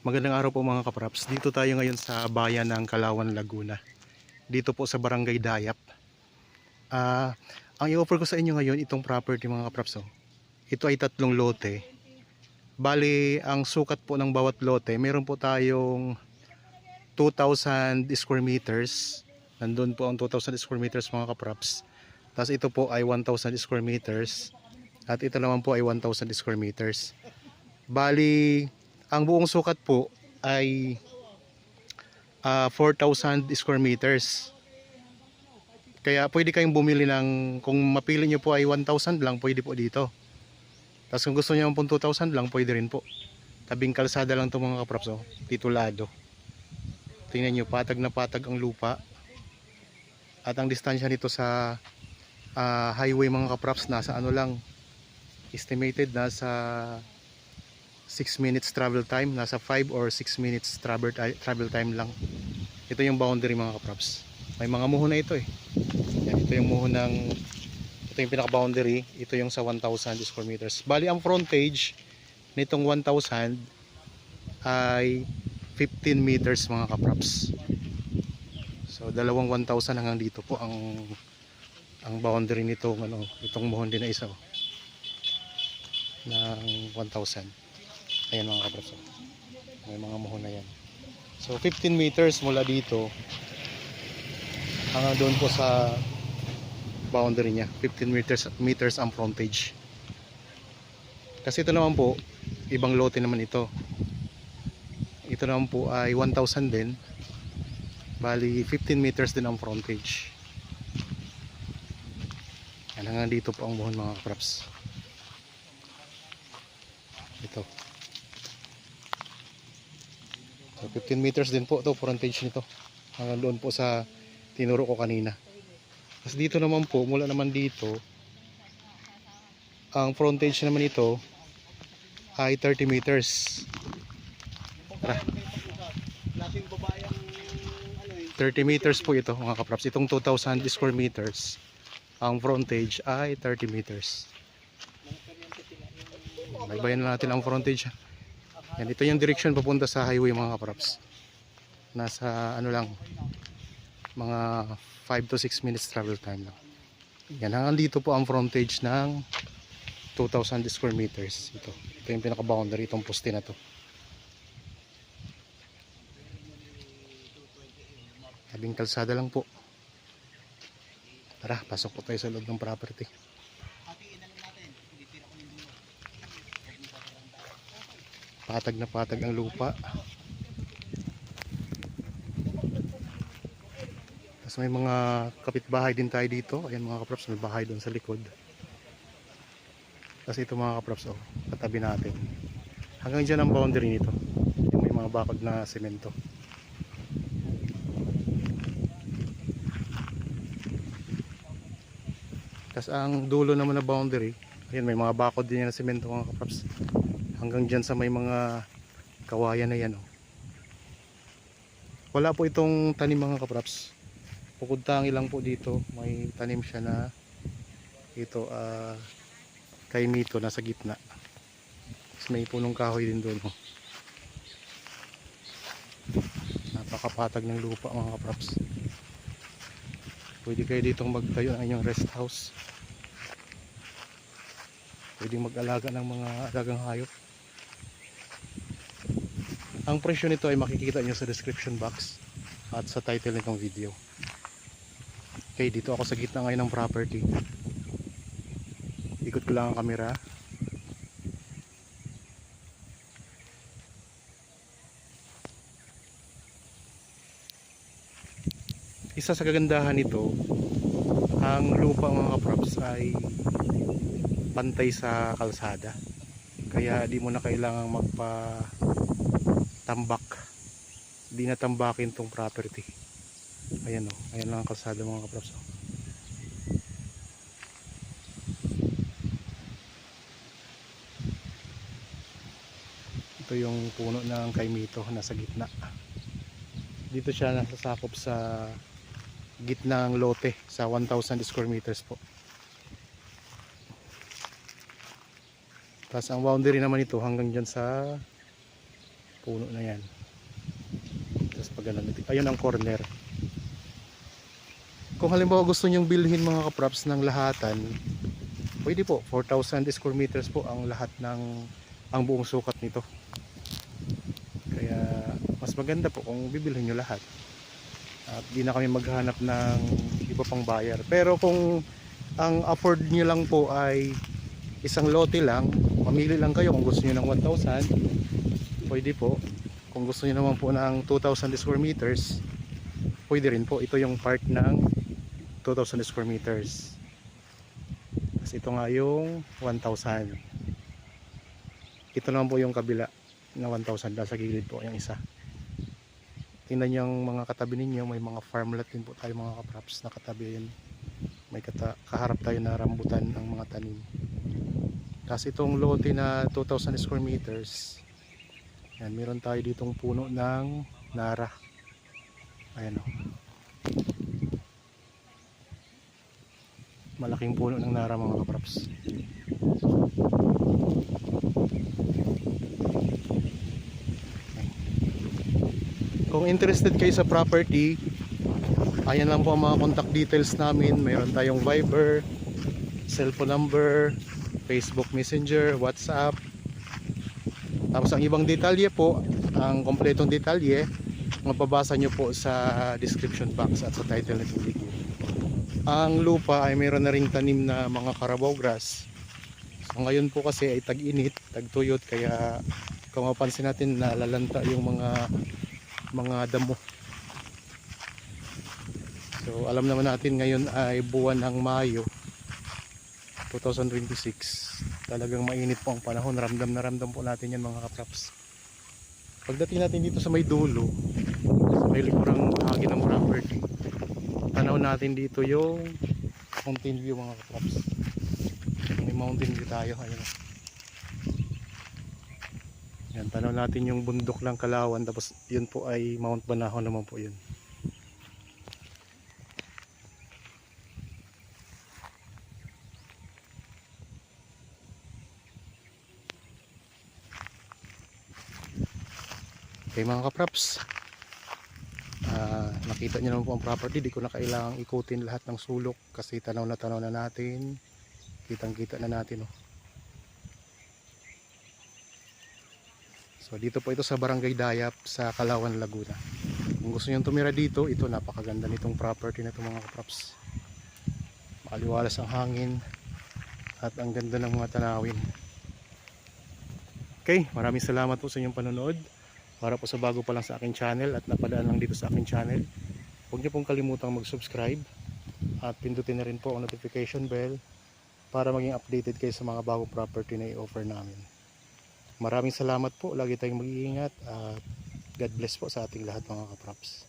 Magandang araw po mga kapraps. Dito tayo ngayon sa bayan ng Kalawan, Laguna. Dito po sa Barangay Dayap. Ah, ang i-offer ko sa inyo ngayon itong property mga kapraps. Oh. Ito ay 3 lote. Bali, ang sukat po ng bawat lote, meron po tayong 2,000 square meters. Nandun po ang 2,000 square meters mga kapraps. Tapos ito po ay 1,000 square meters. At ito naman po ay 1,000 square meters. Bali, ang buong sukat po ay 4,000 square meters. Kaya pwede kayong bumili ng, kung mapili nyo po ay 1,000 lang, pwede po dito. Tapos kung gusto nyo po 2,000 lang, pwede rin po. Tabing kalsada lang ito mga kapraps, oh, titulado. Tingnan nyo, patag na patag ang lupa. At ang distansya nito sa highway mga kapraps, nasa ano lang, estimated nasa 6 minutes travel time, nasa 5 or 6 minutes travel time lang. Ito yung boundary mga kapraps. May mga muho na ito eh. Yan, ito yung muho ng, ito yung pinaka boundary, ito yung sa 1,000 square meters. Bali ang frontage nitong 1,000 ay 15 meters mga kapraps. So dalawang 1,000 hanggang dito po ang boundary nitong ano, itong muhon din na isa, oh, ng 1,000. Ayan mga kapraps, may mga muhon na yan. So 15 meters mula dito hanggang doon po sa boundary niya. 15 meters ang frontage. Kasi ito naman po, ibang lote naman ito. Ito naman po ay 1,000 din. Bali 15 meters din ang frontage. Yan, hanggang dito po ang muhon mga kapraps. Ito. So 15 meters din po ito frontage nito. Hanggang doon po sa tinuro ko kanina. Tapos dito naman po, mula naman dito, ang frontage naman ito ay 30 meters. Tara. 30 meters po ito mga kapraps. Itong 2,000 square meters, ang frontage ay 30 meters. Baybayin natin ang frontage. Yan, ito yung direction papunta sa highway mga kapraps. Nasa ano lang, mga 5 to 6 minutes travel time lang. Yan, hanggang dito po ang frontage ng 2,000 square meters. Ito yung pinaka boundary, itong poste na to. Tabing kalsada lang po. Tara, pasok po tayo sa loob ng property. Patag na patag ang lupa. Tapos may mga kapitbahay din tayo dito. Ayan mga kapraps, may bahay doon sa likod. Tapos ito mga kapraps, oh, katabi natin. Hanggang dyan ang boundary nito. Yung may mga bakod na semento. Tapos ang dulo naman na boundary, ayan, may mga bakod din yan na semento mga kapraps. Hanggang dyan sa may mga kawayan na yan, oh. Wala po itong tanim mga kapraps. Bukod tangi lang po dito, may tanim siya na ito, kay Mito, nasa gitna. Tapos may punong kahoy din doon, oh. Napakapatag ng lupa mga kapraps. Pwede kayo ditong magtayo ng inyong rest house. Pwede mag-alaga ng mga alagang hayop. Ang presyo nito ay makikita nyo sa description box at sa title nitong video. Okay, dito ako sa gitna ngayon ng property. Ikot ko lang ang camera. Isa sa kagandahan nito, ang lupa mga kapraps ay pantay sa kalsada. Kaya di mo na kailangang magpa-tambak. Di na tambakin tong property. Ayan o, ayan lang ang kalsada mga kapraps. Ito yung puno ng kaimito nasa gitna. Dito siya nasasakop sa gitnang lote sa 1,000 square meters po. Tapos ang boundary naman ito hanggang dyan sa puno na yan. Tapos pag ganun, ayun ang corner. Kung halimbawa gusto nyong bilhin mga kaprops ng lahatan, pwede po, 4,000 square meters po ang lahat ng ang buong sukat nito. Kaya mas maganda po kung bibilhin nyo lahat at di na kami maghanap ng iba pang buyer. Pero kung ang afford nyo lang po ay isang lote lang, mamili lang kayo kung gusto nyo ng 1,000, pwede po. Kung gusto nyo naman po ng 2,000 square meters, pwede rin po. Ito yung part ng 2,000 square meters. Tapos ito nga yung 1,000. Ito naman po yung kabila na 1,000 sa gilid po yung isa. Tingnan yung mga katabi ninyo, may mga farmland din po tayo mga kaprops na katabi yun. May kaharap tayo na rambutan ng mga tanim. Tapos itong lote na 2,000 square meters, yan, meron tayo ditong puno ng nara. Ayan o. Malaking puno ng nara mga kaprops. Kung interested kayo sa property, ayan lang po ang mga contact details namin. Mayroon tayong Viber, cellphone number, Facebook Messenger, WhatsApp. Tapos ang ibang detalye po, ang kompletong detalye, mababasa nyo po sa description box at sa title ng video. Ang lupa ay mayroon na ring tanim na mga carabao grass. So ngayon po kasi ay tag-init, tag-tuyot, kaya kung mapansin natin nalalanta yung mga damo. So alam naman natin ngayon ay buwan ng Mayo 2026. Talagang mainit po ang panahon. Ramdam na ramdam po natin yan mga kaprops. Pagdating natin dito sa may dulo, sa may likurang bahagi ng property, tanaw natin dito yung mountain view mga kaprops. May mountain view tayo. Ayun. Yan, tanaw natin yung bundok ng Kalawan, tapos yun po ay Mount Banahon naman po yun. Okay mga kaprops, nakita nyo naman po ang property. Di ko na kailangang ikutin lahat ng sulok kasi tanaw na natin, kitang kita na natin oh. So dito po ito sa Barangay Dayap sa Kalawan, Laguna. Kung gusto nyo tumira dito, ito napakaganda nitong property na ito mga kaprops. Makaliwalas ang hangin at ang ganda ng mga tanawin. Okay, maraming salamat po sa inyong panonood. Para po sa bago pa lang sa aking channel at napadaan lang dito sa aking channel, huwag niyo pong kalimutang mag-subscribe at pindutin na rin po ang notification bell para maging updated kayo sa mga bagong property na i-offer namin. Maraming salamat po, lagi tayong mag-iingat at God bless po sa ating lahat mga kaprops.